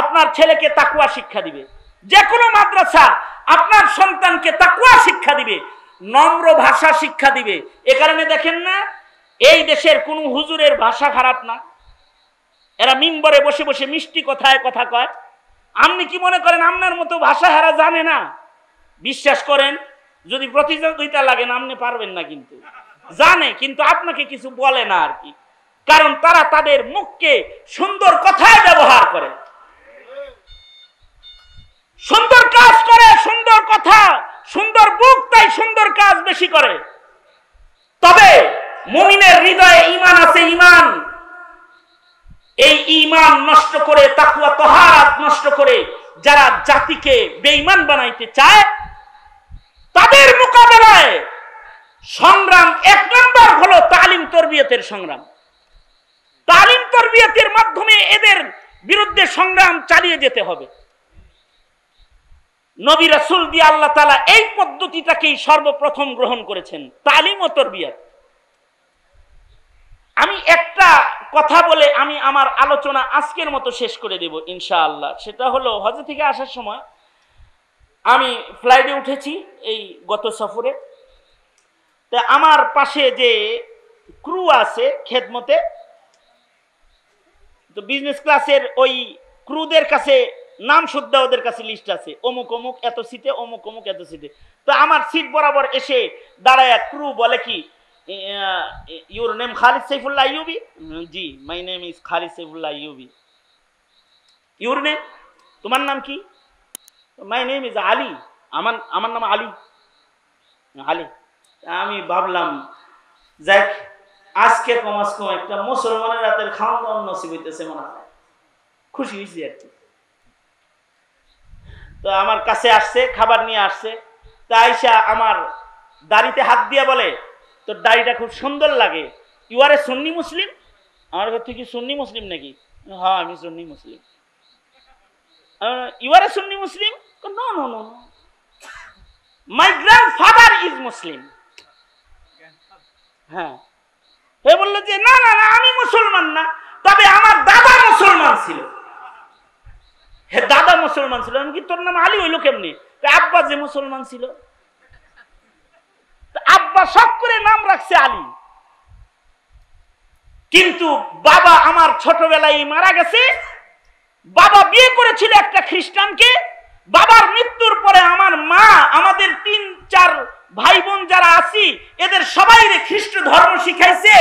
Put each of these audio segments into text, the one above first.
আপনার ছেলেকে তাকওয়া শিক্ষা দিবে, যে কোনো মাদ্রাসা আপনার সন্তানকে তাকওয়া শিক্ষা দিবে, নম্র ভাষা শিক্ষা দিবে। এ কারণে দেখেন না এই দেশের কোন হুজুরের ভাষা খারাপ না, এরা মিম্বরে বসে বসে মিষ্টি কথায় কথা কয়। আপনি কি মনে করেন আপনার মতো ভাষা এরা জানে না? বিশ্বাস করেন, যদি প্রতিযোগিতা লাগে না আপনি পারবেন না, কিন্তু জানে, কিন্তু আপনাকে কিছু বলে না আর কি, কারণ তারা তাদের মুখকে সুন্দর কথায় ব্যবহার করে, সুন্দর কাজ করে, সুন্দর কথা, সুন্দর বুক, তাই সুন্দর কাজ বেশি করে। তবে মুমিনের হৃদয়ে ঈমান আছে, ঈমান, এই ঈমান নষ্ট করে, তাকওয়া তাহারাত নষ্ট করে যারা জাতিকে বেঈমান বানাইতে চায়, তাদের মোকাবেলায় সংগ্রাম এক নম্বর হলো তালিম তরবিয়তের সংগ্রাম। তালিম তরবিয়তের মাধ্যমে এদের বিরুদ্ধে সংগ্রাম চালিয়ে যেতে হবে। নবী রাসূল দিয়ে আল্লাহ তাআলা এই পদ্ধতিটাকেই সর্বপ্রথম গ্রহণ করেছেন, তালিম ও তরবিয়ত। আমি একটা কথা বলে আমি আমার আলোচনা আজকের মতো শেষ করে দেব ইনশাআল্লাহ। সেটা হলো, হজ থেকে আসার সময় আমি ফ্লাইটে উঠেছি এই গত সফরে, তা আমার পাশে যে ক্রু আছে খেদমতে, তো বিজনেস ক্লাসের ওই ক্রুদের কাছে নাম শুদ্ধা ওদের কাছে লিস্ট আছে, অমুক অমুক এত সিটে, অমুক অমুক এত সিটে। তো আমার সিট বরাবর এসে দাঁড়ায় ক্রু বলে কি, your name Khalid Saifullah Ayyubi? G, my name is Khalid Saifullah Ayyubi. Your name? তোমার নাম কি? My name is Ali. আমার নাম আলী। আলী। আমি ভাবলাম যাক আজকে কমাস কম একটা মুসলমানের রাতের খাওয়া দাওয়া নসিব হইতেছে, মনে হয় খুশি হয়েছি আর কি। তো আমার কাছে আসছে, খাবার নিয়ে আসছে, তা আইসা আমার দাড়িতে হাত দিয়া বলে, তোর দাড়িটা খুব সুন্দর লাগে, ইউ আর এ সুন্নি মুসলিম? আমার কাছে, তুই কি সুন্নি মুসলিম নাকি? হ্যাঁ আমি সুন্নি মুসলিম। You are a Sunni Muslim? No no no, my grandfather is Muslim. হ্যাঁ, হে বললো যে না না না, আমি মুসলমান না, তবে আমার দাদা মুসলমান ছিল। হে দাদা মুসলমান ছিল? আমি কি, তোর নাম আলী হইলো কেমনি? আব্বা যে মুসলমান ছিল, আব্বা শখ করে নাম রাখছে আলী, কিন্তু বাবা আমার ছোটবেলায় মারা গেছে। বাবা বিয়ে করেছিল একটা খ্রিস্টানকে, বাবার মৃত্যুর পরে আমার মা আমাদের 3-4 ভাই বোন যারা আছি এদের সবাইরে খ্রিস্ট ধর্ম শিখাইছে,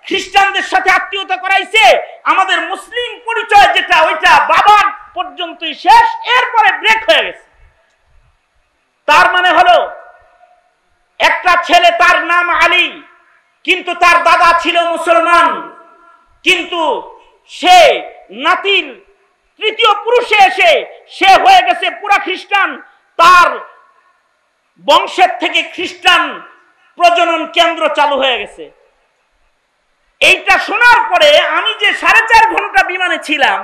খ্রিস্টানদের সাথে আত্মীয়তা করাইছে। আমাদের মুসলিম পরিচয় যেটা, ওইটা বাবার পর্যন্তই শেষ, এরপরে ব্রেক হয়ে গেছে। তার মানে হলো একটা ছেলে, তার নাম আলী, কিন্তু তার দাদা ছিল মুসলমান, কিন্তু সে নাতির তৃতীয় পুরুষে এসে সে হয়ে গেছে পুরা খ্রিস্টান। তার বংশের থেকে খ্রিস্টান প্রজনন কেন্দ্র চালু হয়ে গেছে। এইটা শোনার পরে আমি যে 4.5 ঘন্টা বিমানে ছিলাম,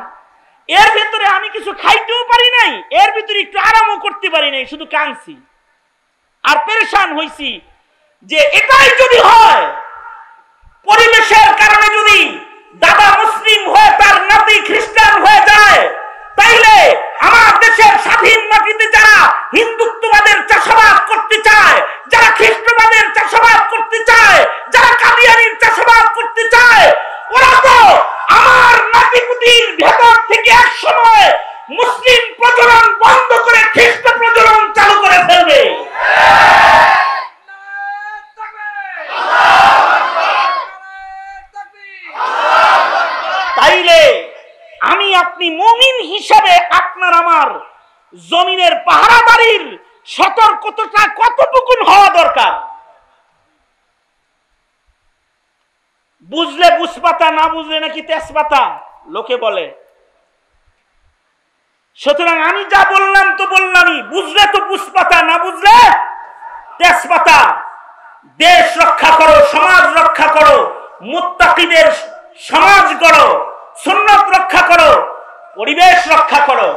এর ভেতরে আমি কিছু খাইতেও পারি নাই, এর ভিতরে একটু আরামও করতে পারি নাই, শুধু কাঁদছি আর পেরেশান হইছি যে এটাই যদি হয়, পরিবেশের কারণে যদি দাদা মুসলিম হয়ে তার নাতি খ্রিস্টান হয়ে যায়, তাইলে আমার দেশের স্বাধীন মাটিতে যারা হিন্দুত্ববাদের চাষাবাদ করতে চায়, যারা খ্রিস্টবাদের চাষাবাদ করতে চায়, যারা কাদিয়ানির চাষাবাদ করতে চায়, ওরা তো আমার নাতিপুতির ভেতর থেকে এক সময় মুসলিম প্রজনন বন্ধ করে খ্রিস্ট প্রজনন চালু করে ফেলবে। তাইলে আমি আপনি মুমিন হিসাবে আপনার আমার জমিনের পাহারাদারির সতর্কতা কতটুকু হওয়া দরকার? বুঝলে বুঝপাতা, না বুঝলে নাকি তেজপাতা লোকে বলে। সুতরাং আমি যা বললাম তো বললামই, বুঝলে তো বুঝপাতা, না বুঝলে তেজপাতা। দেশ রক্ষা করো, সমাজ রক্ষা করো, মুত্তাকিদের সমাজ গড়ো, সুন্নাত রক্ষা করো, পরিবেশ রক্ষা করো,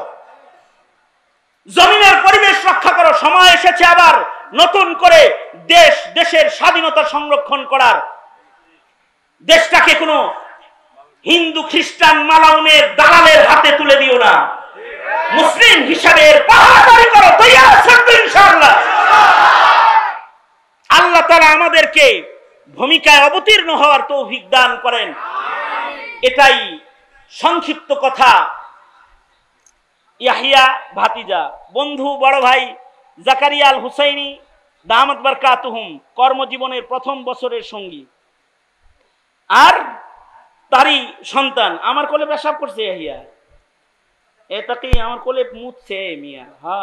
জমিনের পরিবেশ রক্ষা করো। সময় এসেছে আবার নতুন করে দেশের স্বাধীনতা সংরক্ষণ করার। দেশটাকে কোনো হিন্দু খ্রিস্টান মালাউনের দালালের হাতে তুলে দিও না। হিসাবে পাহাড়ি করো, তৈরি আছেন তো ইনশাআল্লাহ? আল্লাহ তাআলা আমাদেরকে ভূমিকায় অবতীর্ণ হওয়ার তৌফিক দান করেন। এটাই সংক্ষিপ্ত কথা। ইয়াহিয়া ভাতিজা, বন্ধু, বড় ভাই জাকারিয়া আল হুসাইনি দামাত বারকাতুহুম কর্মজীবনের প্রথম বছরের সঙ্গী, আর তারই সন্তান আমার কোলে পেশাব করছে। ইয়াহিয়া এটাকেই আমার কোলে মুছছে মিয়া। হ্যাঁ।